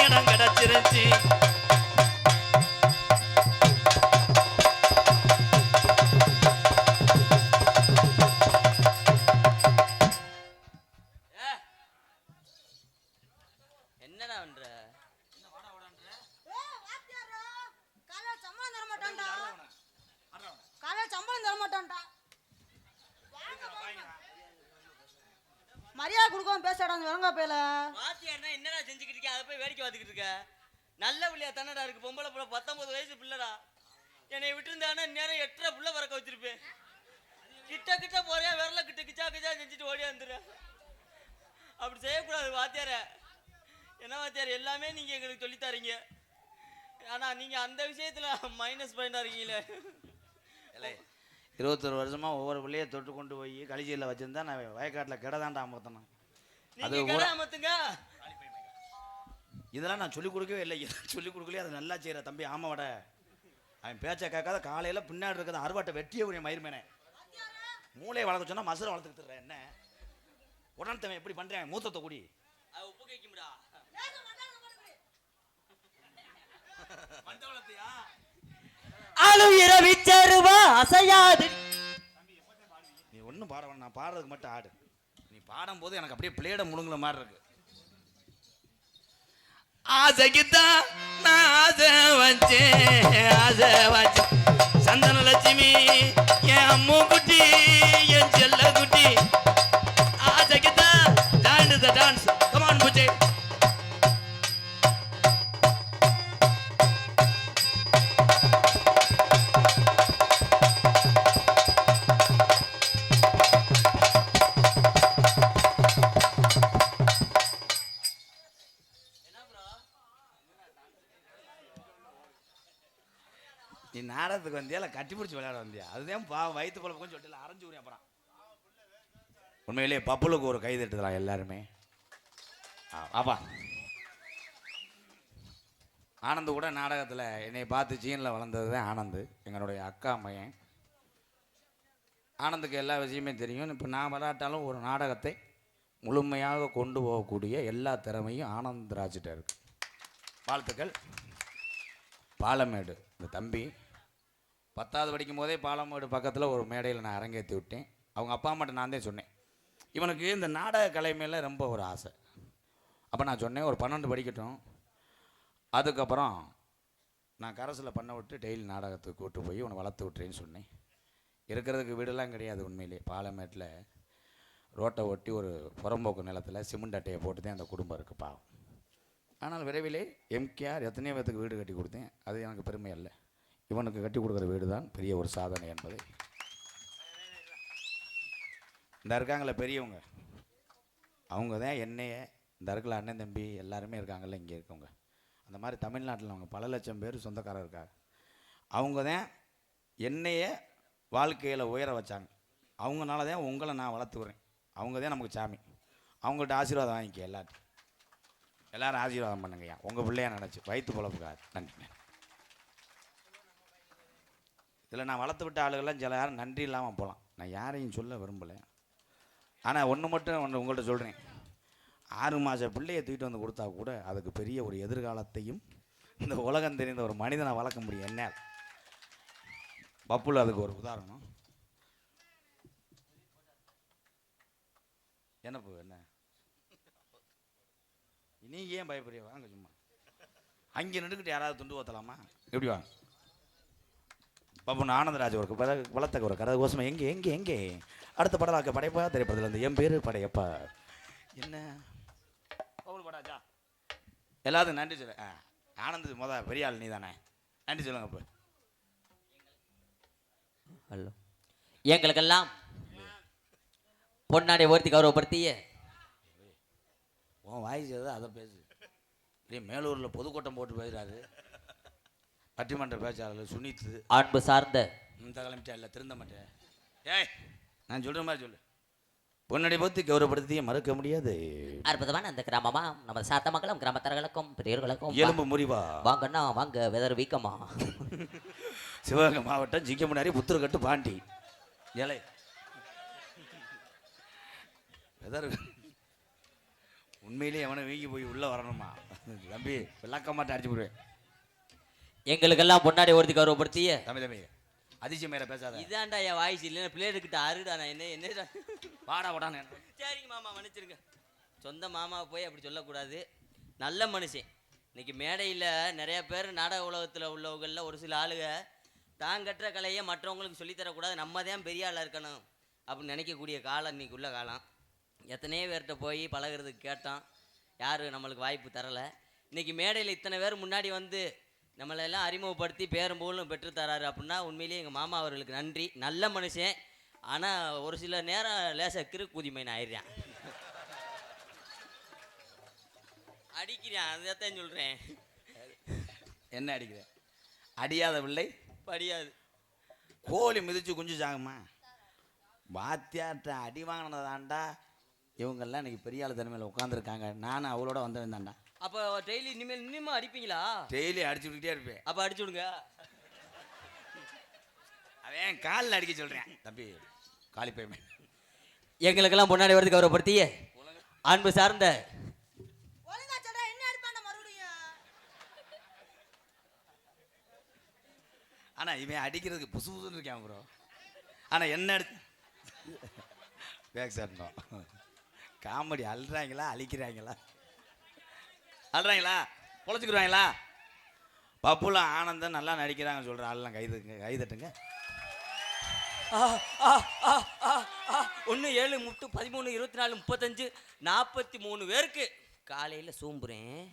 இடம் கிடைச்சிருச்சு. என்னடா பண்ற? மரியாதை கொடுக்காம பேசாடா வரங்க பேல. வாத்தியார்னா என்னடா செஞ்சுக்கிட்டு இருக்க? அதை போய் வேடிக்கை பார்த்துக்கிட்டு இருக்க? நல்ல பிள்ளையா தானடா இருக்கு. பொம்பளை பிள்ளை 19 வயசு பிள்ளைடா. என்னை விட்டுருந்தானே நேரம் 8 புள்ள வரக்க வச்சிருப்பேன். கிட்ட போறியா விரல கிட்ட கிச்சா செஞ்சுட்டு ஓடியா வந்துடுற. அப்படி செய்யக்கூடாது வாத்தியார. என்ன வாத்தியார் எல்லாமே நீங்க எங்களுக்கு சொல்லித்தாரீங்க, ஆனா நீங்க அந்த விஷயத்துல மைனஸ் பாயிண்டா இருக்கீங்களே. 21 வருஷமா ஒவ்வொரு பிள்ளைய தொட்டு கொண்டு போய் கழிச்சியில் வச்சிருந்தா நான் வயக்காட்டில் கிடதாண்டா அமர்த்தணும். அது அமர்த்துங்க. இதெல்லாம் நான் சொல்லிக் கொடுக்கவே இல்லை. சொல்லிக் கொடுக்கலையே அதை நல்லா செய்கிற தம்பி. ஆமாவட அவன் பேச்சை கேட்காத காலையில் பின்னாடி இருக்கிற அறுவாட்டை வெட்டிய உரிய மயிர்மேனே மூளையை வளர்க்க சொன்னா மசுரை வளர்த்துக்கிட்டு என்ன உடனே தவன் எப்படி பண்றேன்? மூத்தத்தை கூடி உப்பு கேக்கும்டா. ஆளு இரவி சருவா அசையாது. நீ ஒன்றும் பாட வேணாம், நான் பாடுறதுக்கு மட்டும் ஆடு. பாடும்போது எனக்கு அப்படியே பிளேட முழுங்குற மாதிரி இருக்கு. ஆசைக்குத்தான் நான் ஆசை வச்சேன் சந்தன லட்சுமி என் அம்மு குட்டி என் செல்ல குட்டி ஆசைக்குத்தான் டான்ஸ் த டான்ஸ் கமான் புச்சே. நீ நாடகத்துக்கு வந்தியா இல்லை கட்டி பிடிச்சி விளையாட வந்தியா? அதுதான் வயிற்று குழப்பம்னு சொல்லிட்டு அரைஞ்சு ஊறி. அப்புறம் உண்மையிலேயே பப்புளுக்கு ஒரு கை தட்டுதலாம் எல்லாருமே. ஆப்பா ஆனந்து கூட நாடகத்தில் என்னை பார்த்து ஜீனில் வளர்ந்தது தான் ஆனந்து, எங்களுடைய அக்கா பையன். ஆனந்துக்கு எல்லா விஷயமே தெரியும். இப்போ நான் விளையாட்டாலும் ஒரு நாடகத்தை முழுமையாக கொண்டு போகக்கூடிய எல்லா திறமையும் ஆனந்தராஜிட்ட இருக்கு. வாழ்த்துக்கள். பாலமேடு இந்த தம்பி 10வது படிக்கும் போதே பாலமேடு பக்கத்தில் ஒரு மேடையில் நான் அரங்கேற்றி விட்டேன். அவங்க அப்பா அம்மாட்ட நான் தான் சொன்னேன், இவனுக்கு இந்த நாடக கலை மேலே ரொம்ப ஒரு ஆசை. அப்போ நான் சொன்னேன் ஒரு 12 படிக்கட்டும், அதுக்கப்புறம் நான் கரசில் பண்ண விட்டு டெய்லி நாடகத்துக்கு கூட்டு போய் இவனை வளர்த்து விட்டுறேன்னு சொன்னேன். இருக்கிறதுக்கு வீடெல்லாம் கிடையாது. உண்மையிலே பாலமேட்டில் ரோட்டை ஒட்டி ஒரு புறம்போக்கு நிலத்தில் சிமெண்ட் அட்டையை போட்டு தான் அந்த குடும்பம் இருக்குது பாவம். ஆனால் விரைவிலே எம்கேஆர் எத்தனையோ பேத்துக்கு வீடு கட்டி கொடுத்தேன். அது எனக்கு பெருமை அல்ல, இவனுக்கு கட்டி கொடுக்குற வீடு தான் பெரிய ஒரு சாதனை என்பதை. இந்த இருக்காங்கள பெரியவங்க, அவங்க தான் என்னைய இந்த இருக்கல அண்ணன் தம்பி எல்லாருமே இருக்காங்கல்ல இங்கே இருக்கவங்க. அந்த மாதிரி தமிழ்நாட்டில் அவங்க பல லட்சம் பேர் சொந்தக்காரர் இருக்காங்க. அவங்க தான் என்னைய வாழ்க்கையில் உயர வச்சாங்க. அவங்கனால தான் உங்களை நான் வளர்த்துக்கிறேன். அவங்க தான் நமக்கு சாமி. அவங்கள்ட்ட ஆசீர்வாதம் வாங்கிக்க. எல்லாரும் ஆசீர்வாதம் பண்ணுங்கய்யா, உங்கள் பிள்ளையா நினச்சி வயிற்று பொழப்புக்காது. நன்றி. இதில் நான் வளர்த்து விட்ட ஆளுகள்லாம் சில யாரும் நன்றி இல்லாமல் போகலாம். நான் யாரையும் சொல்ல விரும்பலை. ஆனால் ஒன்று மட்டும் உங்கள்கிட்ட சொல்கிறேன், 6 மாத பிள்ளையை தூக்கிட்டு வந்து கொடுத்தா கூட அதுக்கு பெரிய ஒரு எதிர்காலத்தையும் இந்த உலகம் தெரிந்த ஒரு மனிதனை வளர்க்க முடியும். என்ன பப்புல அதுக்கு ஒரு உதாரணம். என்னப்போ என்ன நீங்கள் ஏன் பயப்படுறிய? வாங்க சும்மா அங்கே நின்றுக்கிட்டு யாராவது துண்டு ஓத்தலாமா? எப்படி வாங்க பப்புன்னு ஆனந்தராஜ் ஒரு வளர்த்தக்க ஒரு கதை கோசமா எங்கே எங்கே எங்கே அடுத்த படலாக்க படைப்பா திரைப்படத்தில் இருந்து என் பேர் படையப்பா. என்ன படாச்சா எல்லாத்துக்கும் நன்றி சொல்லு. ஆனந்த் பெரிய ஆள் நீ தானே, நன்றி சொல்லுங்க. இப்போ ஹலோ, எங்களுக்கெல்லாம் பொன்னாடை ஓர்த்தி கௌரவப்படுத்திய உன் வாய்ஸ் ஏதோ அதை பேசு. இப்படியே மேலூரில் பொதுக்கூட்டம் போட்டு பேசுகிறாரு பட்டிமன்ற பேச்சாளர் சுனித்து. அன்பு சார்ந்த இந்த கிளம்பிட்டா இல்லை திருந்த மாட்டேன். ஏய் நான் சொல்கிற மாதிரி சொல்லு. பொன்னடை பற்றி கௌரவப்படுத்தியே மறக்க முடியாது. அற்புதமான அந்த கிராமமா நம்ம சாத்த மக்களும் கிராமத்தார்களுக்கும் பெரியவர்களுக்கும் எலும்பு முறிவா வாங்கண்ணா வாங்க வெதர் வீக்கமா. சிவகங்கை மாவட்டம் ஜிங்கமுனாரி புத்தூர்கட்டு பாண்டி ஏழை வெதர். உண்மையிலே எவனை வீங்கி போய் உள்ளே வரணுமா தம்பி? விளக்க மாட்டேன், அடிச்சு போடுவேன். எங்களுக்கெல்லாம் பொன்னாடை ஓர்த்தி கௌரவப்படுத்திய தம்பி அதிசயம் மேல பேசாத. இதான்டா என் வாய்ஸ் இல்லைன்னா பிள்ளைகிட்ட அருடா. நான் என்ன வாடா வாடான்னு. சரிங்க மாமா மன்னிச்சிருங்க. சொந்த மாமாவை போய் அப்படி சொல்லக்கூடாது. நல்ல மனுஷன். இன்னைக்கு மேடையில் நிறைய பேர் நாடக உலகத்தில் உள்ளவங்களில் ஒரு சில ஆளுங்க தான் கட்டுற கலையை மற்றவங்களுக்கு சொல்லித்தரக்கூடாது, நம்ம தான் பெரிய ஆளாக இருக்கணும் அப்படின்னு நினைக்கக்கூடிய காலம் இன்னைக்கு உள்ள காலம். எத்தனையோ பேர்கிட்ட போய் பழகிறதுக்கு கேட்டோம், யாரும் நம்மளுக்கு வாய்ப்பு தரலை. இன்றைக்கி மேடையில் இத்தனை பேர் முன்னாடி வந்து நம்மளெல்லாம் அறிமுகப்படுத்தி பேரும் புகழும் பெற்றுத்தராரு அப்படின்னா உண்மையிலேயே எங்கள் மாமா அவர்களுக்கு நன்றி. நல்ல மனுஷன். ஆனால் ஒரு சில நேரம் லேசாக கிறுக்குதிமைன்னு ஆயிடுறான், அடிக்கிறான். அதைத்தான் சொல்கிறேன். என்ன அடிக்கிறேன்? அடியாத பிள்ளை படியாது. கோழி மிதிச்சு குஞ்சு சாகுமா? வாத்தியாட்ட அடி வாங்கினதாண்டா இவங்கெல்லாம் இன்னைக்கு பெரிய ஆள் தனிமையில் உட்காந்துருக்காங்க. நானும் அவளோட வந்தவன் தாண்டா. அப்போ டெய்லி இனிமேல் இன்னுமா அடிப்பீங்களா? டெய்லி அடிச்சு விட்டுக்கிட்டே இருப்பேன். அப்போ அடிச்சு விடுங்க. அவன் காலில் அடிக்க சொல்கிறேன் தம்பி காலிப்பைமே. எங்களுக்கெல்லாம் முன்னாடி வரதுக்கு கௌரவப்படுத்திய அன்பு சார்ந்த ஆனால் இவன் அடிக்கிறதுக்கு புசு புசுன்னு இருக்கான் ப்ரோ. ஆனால் என்ன பேக் சார்ந்தோம் காமெடி அழுறாங்களா அழிக்கிறாங்களா? அழுறாங்களா பொழைச்சிக்கிறாங்களா? பப்புல ஆனந்தம் நல்லா நடிக்கிறாங்க சொல்கிற ஆள்லாம் கைதட்டுங்க. 1 7 8 13 24 35 43 பேருக்கு காலையில் சூம்புறேன்.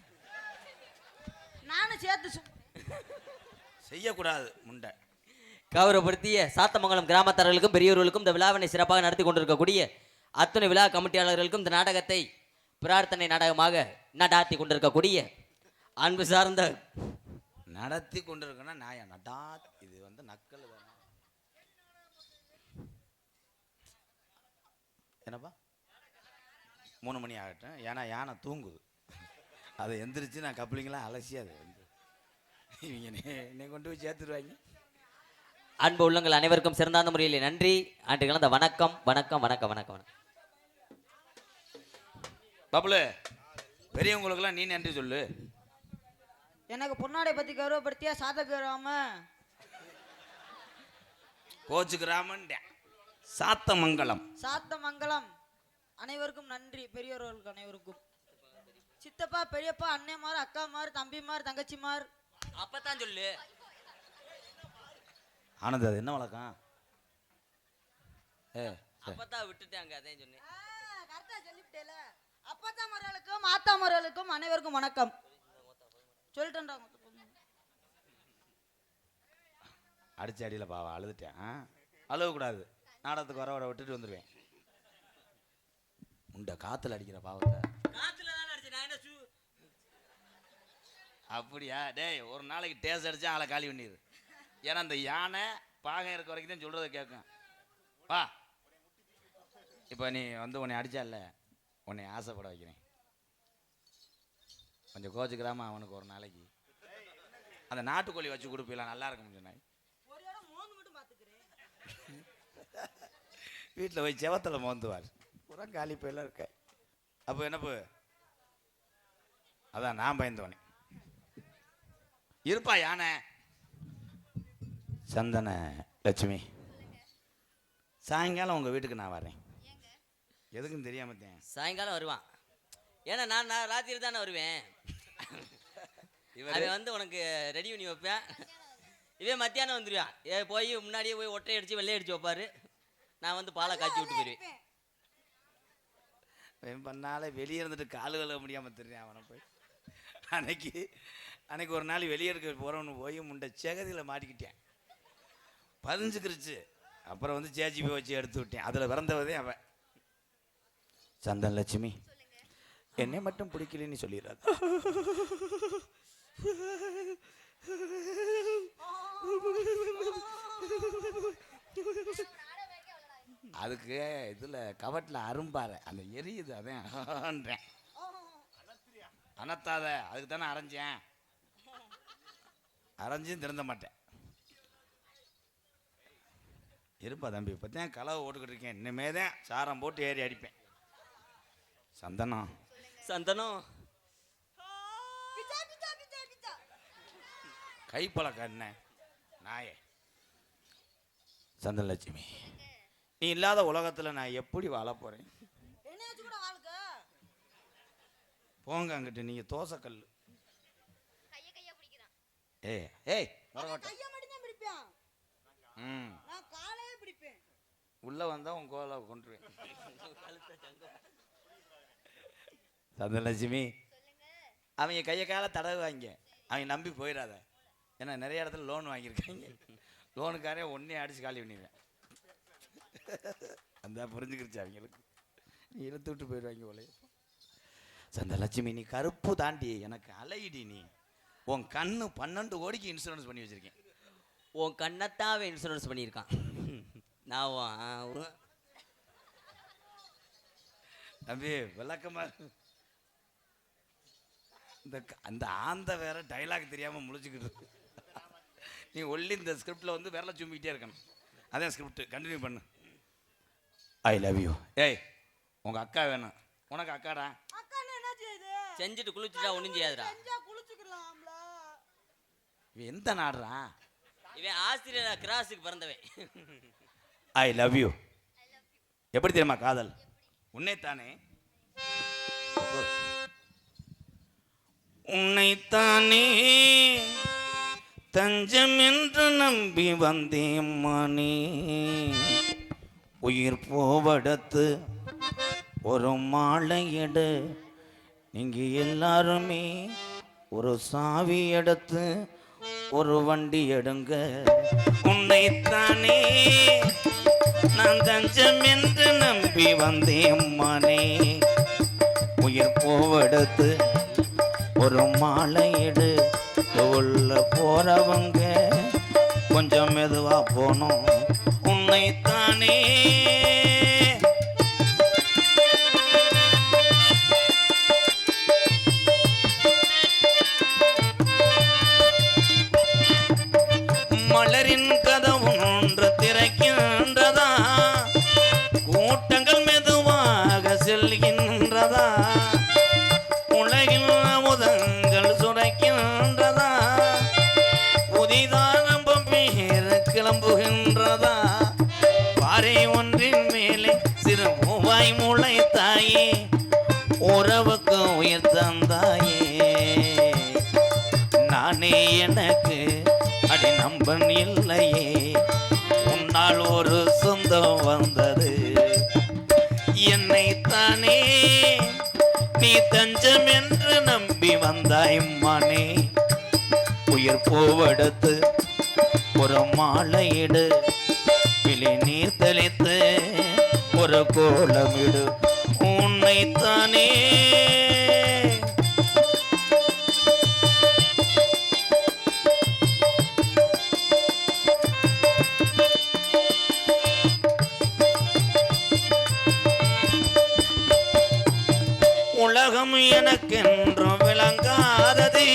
நானும் சேர்த்து செய்யக்கூடாது முண்டை. கௌரவப்படுத்திய சாத்தமங்கலம் கிராமத்தார்களுக்கும் பெரியவர்களுக்கும் இந்த விழாவினை சிறப்பாக நடத்தி கொண்டிருக்கக்கூடிய அத்துணை விழா கமிட்டியாளர்களுக்கும் இந்த நாடகத்தை பிரார்த்தனை நாடகமாக நடாத்தி கொண்டிருக்கக்கூடிய அன்பு சார்ந்த நடத்தி கொண்டிருக்கேன்னா நாயா நடா, இது வந்து நக்கல் தானே. என்னப்பா 3 மணி ஆகட்டும், ஏன்னா யானை தூங்குது. அதை எந்திரிச்சு நான் கப்ளிங்கெலாம் அலசி அது வந்து இவங்க என்னை கொண்டு போய் சேர்த்துருவாங்க. அன்பு உள்ளங்கள் அனைவருக்கும் சிறந்தாந்த முறையில் நன்றி. அன்று கலந்த வணக்கம் வணக்கம் வணக்கம் வணக்கம் வணக்கம். பப்புலு, பெரியவங்களுக்கெல்லாம் நீ நன்றி சொல்லு. எனக்கு பொன்னாடை பத்தி கௌரவப்படுத்தியா சாதகிராம கோச்சுக்கிறாமன் சாத்தமங்கலம் சாத்தமங்கலம் அனைவருக்கும் நன்றி. பெரியவர்களுக்கு அனைவருக்கும், சித்தப்பா பெரியப்பா அண்ணன்மார் அக்காமார் தம்பிமார் தங்கச்சிமார். அப்பதான் சொல்லு ஆனந்த், அது என்ன வழக்கம்? அப்பதான் விட்டுட்டாங்க, அதே சொன்னேன். கரெக்டா சொல்லிவிட்டேல. அப்பத்தா மர்களுக்கும் ஆத்தா மர்களுக்கும் அனைவருக்கும் வணக்கம் சொல்லிட்டேன்டா. அடிச்ச அடியில் பாவா அழுதுட்டேன். அழுவக்கூடாது, நாடகத்துக்கு வர விட்டுட்டு வந்துடுவேன். உண்ட காத்துல அடிக்கிற பாவத்தை. அப்படியா? டேய், ஒரு நாளைக்கு டேஸ்ட் அடிச்சா ஆளை காலி பண்ணிடு. ஏன்னா அந்த யானை பாகம் இருக்க வரைக்கும் தான் சொல்றதை கேட்கும். வா, இப்போ நீ வந்து உன்னை அடிச்சா இல்லை, உன்னை ஆசைப்பட வைக்கிறேன். கொஞ்சம் கோச்சுக்கிறாம அவனுக்கு ஒரு நாளைக்கு அந்த நாட்டுக்கோழி வச்சு கொடுப்பீங்களா? நல்லா இருக்கும் சொன்னாய். வீட்டில் போய் செவத்தில் மோந்துவார், பூரா காலி போயெல்லாம் இருக்க. அப்போ என்னப்பு? அதான் நான் பயந்தவனே. இருப்பா யானை. சந்தன லட்சுமி, சாயங்காலம் உங்கள் வீட்டுக்கு நான் வரேன். எதுக்குன்னு தெரியாமத்தேன். சாயங்காலம் வருவான். ஏன்னா நான் ராத்திரி தானே வருவேன். இவன் வந்து உனக்கு ரெடி பண்ணி வைப்பேன். இவன் மத்தியானம் வந்துடுவான். போய் முன்னாடியே போய் ஒற்றை அடித்து வெள்ளை அடித்து வைப்பாரு. நான் வந்து பாலை காய்ச்சி விட்டு போயிடுவேன். பண்ணால வெளியே இருந்துட்டு காலு கழுவ முடியாமல் தெரியும் அவனை போய். அன்னைக்கு ஒரு நாள் வெளியே இருக்க போகிறவனு போய் முண்டை சேகதியில் மாட்டிக்கிட்டேன், பதிஞ்சுக்கிருச்சு. அப்புறம் வந்து சேச்சி போய் வச்சு எடுத்து விட்டேன். அதில் பிறந்தவதே அவன். சந்தன் லட்சுமி, என்னை மட்டும் பிடிக்கலன்னு சொல்லிடுறாரு. அதுக்கு இதில் கவட்டில் அரும்பாரு, அந்த எரியுது. அதான் அனத்தாத, அதுக்கு தானே அரைஞ்சேன். அரைஞ்சும் திருந்த மாட்டேன். இருப்பா தம்பி, இப்போ தான் கலவை ஓட்டுக்கிட்டு இருக்கேன். இன்னுமே தான் சாரம் போட்டு ஏறி அடிப்பேன். சந்தனம் சந்தனம் கைப்பழக்கம் என்ன நாயே. சந்தன லட்சுமி, நீ இல்லாத உலகத்தில் நான் எப்படி வாழ போகிறேன்? போங்க அங்கிட்டு, நீங்கள் தோசைக்கல். ஏய் ஏய், உள்ள வந்தா உன் கோலை கொண்டுருவேன். சந்தனலட்சுமி, அவங்க கையை காலை தடவுவாங்க, அவங்க நம்பி போயிடாத. ஏன்னா நிறைய இடத்துல லோன் வாங்கியிருக்காங்க. லோனுக்காரே ஒன்னே அடிச்சு காலி பண்ணிடுவேன். அந்த புரிஞ்சுக்கிருச்சு அவங்களுக்கு. நீ இழுத்து விட்டு போயிடுவாங்க போல. சந்தனலட்சுமி, நீ கருப்பு தாண்டி எனக்கு அலையிடி. நீ உன் கண்ணு 12 கோடிக்கு இன்சூரன்ஸ் பண்ணி வச்சிருக்கேன். உன் கண்ணத்தாவே இன்சூரன்ஸ் பண்ணியிருக்கான். நான் தம்பி விளக்கமா அந்த ஆந்த வேற டைலாக் தெரியாம முழிச்சுக்கிட்டு இருக்கு. நீ ஒல்லி இந்த ஸ்கிரிப்ட்ல வந்து விரல சும்பிக்கிட்டே இருக்கணும். அதான் ஸ்கிரிப்ட், கண்டினியூ பண்ணு. I love you. ஏய், உங்க அக்கா வேணும். உனக்கு அக்காடா. செஞ்சுட்டு குளிச்சுட்டா ஒன்றும் செய்யாதுடா. இவன் எந்த நாடுறா? இவன் ஆஸ்திரேலியா கிராஸுக்கு பிறந்தவன். I love you. எப்படி தெரியுமா காதல்? உன்னே தானே உன்னைத்தானே தஞ்சம் என்று நம்பி வந்தேன் மணி, உயிர் போவடத்து ஒரு மாலை எடு, நீங்க எல்லாருமே ஒரு சாவி எடுத்து ஒரு வண்டி எடுங்க. உன்னைத்தானே நான் தஞ்சம் என்று நம்பி வந்தேன் மணி, உயிர் போவெடுத்து ஒரு மாலை எடு, உள்ள போறவங்க கொஞ்சம் மெதுவா போனோம். உன்னைத்தானே மலரின் கதவு ஒன்று திறக்கின்றதா, கூட்டங்கள் மெதுவாக செல்கின்றதா, உலகில் அமுதங்கள் சுரைக்கின்றதா, புதிதான பேர் கிளம்புகின்றதா, பாறை ஒன்றின் மேலே சிறு மூவாய் முளைத்தாயே, உறவுக்கு உயிர் தந்தாயே, நானே எனக்கு அடி நம்பன் இல்லையே, உன்னால் ஒரு சொந்தம் வந்தது. என்னைத்தானே நீ தஞ்சம் என்று நம்பி வந்தாய் மனே, உயிர் போவெடுத்து ஒரு மாலையிடு, விழி நீர் தெளித்து ஒரு கோலமிடு. உன்னைத்தானே உலகம் எனக்கென்று விளங்காதது,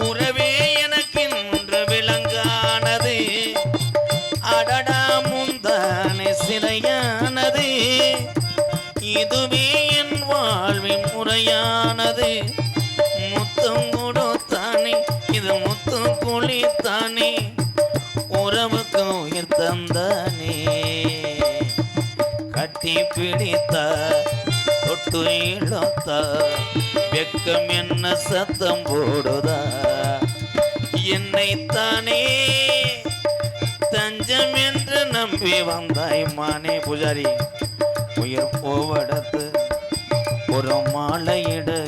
உறவே எனக்கென்று விளங்கானது, அடடா முந்தானே சிலையானது, இதுவே என் வாழ்வின் முறையானது, முத்தம் கொடுத்தானே இது முத்தம் குளித்தானே, உறவுக்கு உயிர் தந்தானே, கட்டி பிடித்த தொட்டு இழுத்த வெக்கம் என்ன சத்தம் போடுதா. என்னைத்தானே தஞ்சம் என்று நம்பி வந்தாய் மானே. பூஜாரி, உயிர் போவெடுத்து ஒரு மாலையிடு,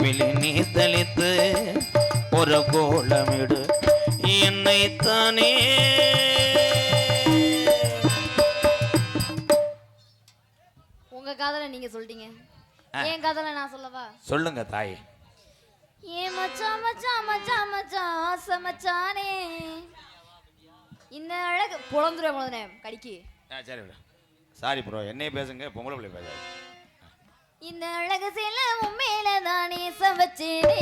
விழி நீ தெளித்து ஒரு கோலமிடு. என்னைத்தானே உங்க காதல நீங்க சொல்லிட்டீங்க, என் காதல நான் சொல்லவா? சொல்லுங்க தாய். ஏ மச்சான் மச்சான் மச்சான் மச்சான் ஆசை மச்சானே, இந்த அழகு பொழந்துருவேன் பொழுதுனே கடிக்கு. சரி சாரி ப்ரோ, என்னையே பேசுங்க, பொம்பளை பிள்ளை பேசாது. இந்த அழகு சேல உண்மையில தானே சவச்சேனே,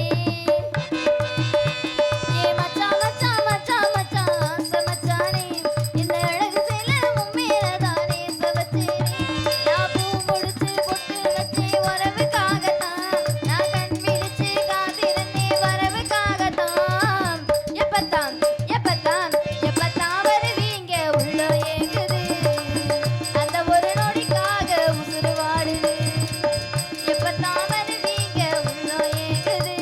ஏ மச்சான் மச்சான் மச்சான் மச்சான் ஆசை மச்சானே, இந்த அழகு சேல உண்மையில தானே சவச்சேனே, நான் பூ முடிச்சு பொட்டு வச்சு வரவுக்காகத்தான், நான் கண் விழிச்சு காத்திருந்தே வரவுக்காகத்தான், எப்பத்தான் எப்பத்தான் எப்பத்தான் வருவீங்க உள்ள ஏங்குது, அந்த ஒரு நொடிக்காக உசுறு வாடுது, எப்பத்தான் வருவீங்க உள்ள ஏங்குது.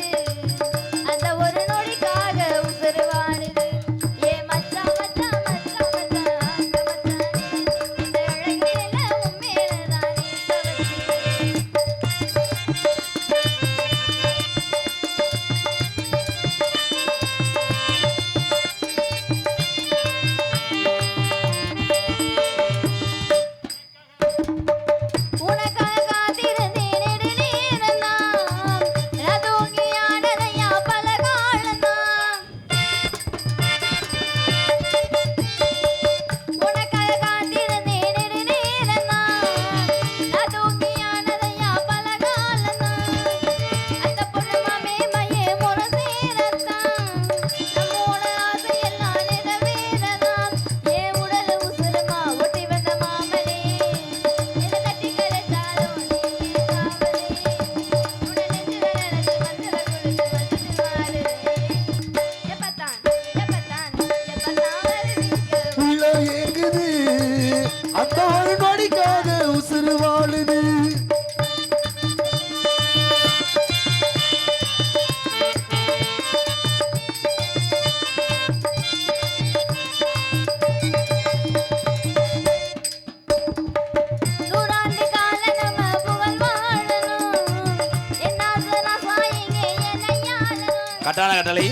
அன்பான கட்டளை.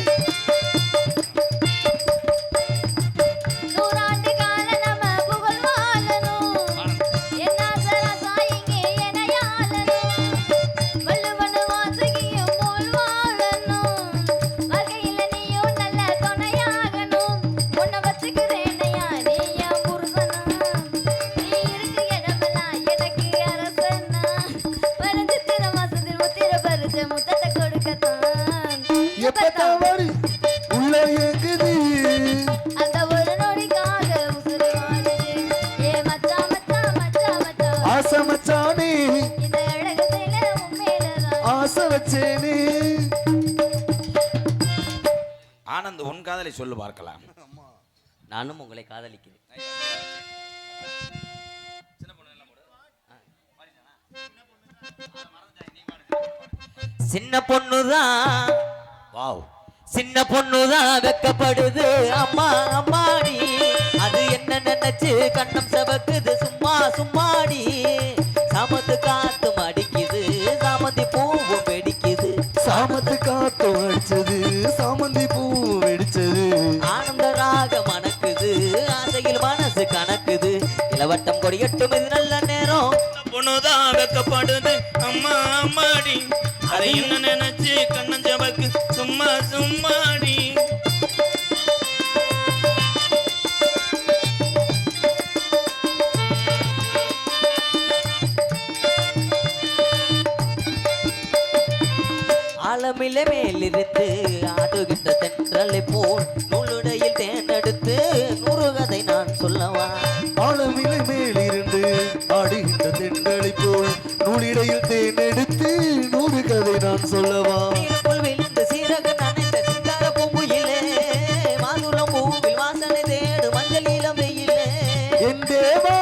நூறாண்டு கால நம்ம புகழ் வாழணும். என் ஆசை ராசா இங்கே எனையாளணும். வள்ளுவனு வாசகியும் போல் வாழணும். வாழ்க்கையில நீயும் நல்ல துணையாகணும். உன்னை வச்சுக்கிறேனையா நீ என் புருஷனா. நீ இருக்கு இடமெல்லாம் எனக்கு அரசனா. வரைஞ்சு திற மாசத்தில் முத்திர பறிச்ச முத்தத்தை கொடுக்கத்தான். எப்பத்தான் வரி உள்ள ஏங்குது அந்த ஒரு நொடிக்காக உசுறு வாடுது. ஏ மச்சான் மச்சான் மச்சான் மச்சான். ஆசை மச்சானே இந்த அழகத்தில உண்மையிலதான் ஆசை வச்சேனே. ஆனந்த் உன் காதலை சொல்லு பார்க்கலாம். நானும் உங்களை காதலிக்கிறேன். சின்ன பொண்ணுதான், வாவ், சின்ன பொண்ணுதான் வெக்கப்படுது அம்மா அம்மாடி. அது என்ன நினைச்சு கண்ணம் செவக்குது சும்மா சும்மாடி. சாமத்து காத்து அடிக்குது சாமந்தி பூவும் வெடிக்குது. சாமத்து காத்தம் அடிச்சது சாமந்தி பூ வெடிச்சது. ஆனந்த ராக மணக்குது ஆசையில் மனசு கணக்குது. இளவட்டம் கொடியட்டும் இது நல்ல நேரம். பொண்ணுதான் வெக்கப்படுது அம்மா அம்மாடி. அதை என்ன நினைச்சு கண்ணஞ்சவக்கு சும்மா சும்மாடி. ஆலமில மேலிருந்து ஆடுகின்ற தென்றலை போல் நூலுடையில் தேர்ந்தெடுத்து நூறு கதை நான் சொல்லவா. ஆழமிலை மேலிருந்து ஆடுகின்ற தென்றலை போல் நூலிடையில் தேனெடுத்து 100 கதை நான் சொல்லவா. நீருக்குள் விழுந்து சீரக நனைந்த சிங்கார பூங்குயிலே. மாதுளம் பூவில் வாசனை தேடு மஞ்சள் இளம் வெயிலே. என் தேவா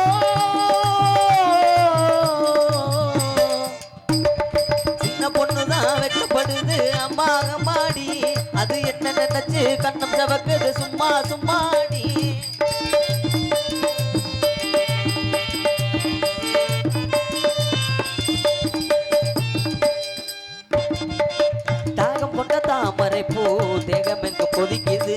சின்ன பொண்ணுதான் வெட்டப்படுது அம்மா அம்மாடி. அது என்ன நினைச்சு கண்ணம் செவக்குது சும்மா சும்மாடி. தாகம் கொண்ட தாமரை பூ தேகம் எங்க கொதிக்குது.